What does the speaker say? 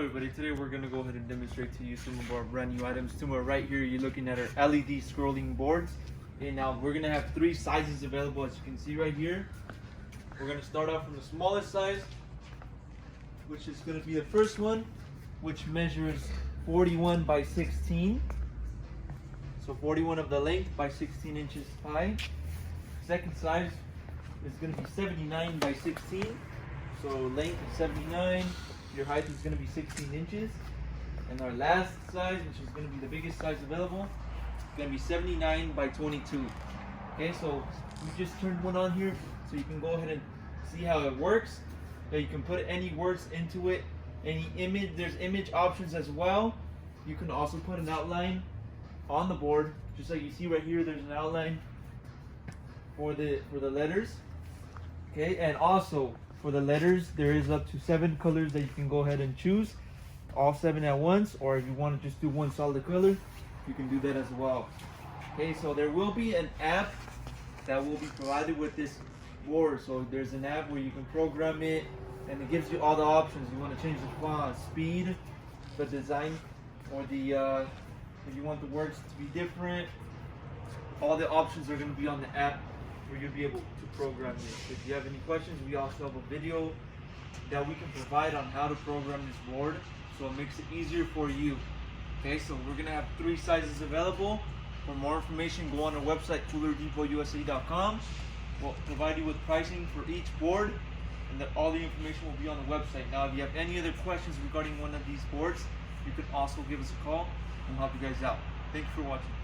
everybody, today we're going to go ahead and demonstrate to you some of our brand new items. To my right here, you're looking at our LED scrolling boards. And now we're going to have three sizes available, as you can see right here. We're going to start off from the smallest size, which is going to be the first one, which measures 41 by 16. So 41 of the length by 16 inches high. Second size is going to be 79 by 16. So length is 79, your height is going to be 16 inches. And our last size, which is going to be the biggest size available, is going to be 79 by 22. Okay, so we just turned one on here, so you can go ahead and see how it works. You can put any words into it, any image, there's image options as well. You can also put an outline on the board, just like you see right here, there's an outline for the letters. Okay, and also for the letters, there is up to 7 colors that you can go ahead and choose, all 7 at once, or if you want to just do one solid color, you can do that as well. Okay, so there will be an app that will be provided with this board. So there's an app where you can program it, and it gives you all the options. You want to change the font, speed, the design, or the if you want the words to be different, all the options are going to be on the app, where you'll be able to program this. If you have any questions, we also have a video that we can provide on how to program this board, so it makes it easier for you. Okay, so we're gonna have 3 sizes available. For more information, go on our website, coolerdepotUSA.com. We'll provide you with pricing for each board, and that all the information will be on the website. Now, if you have any other questions regarding one of these boards, you can also give us a call and we'll help you guys out. Thank you for watching.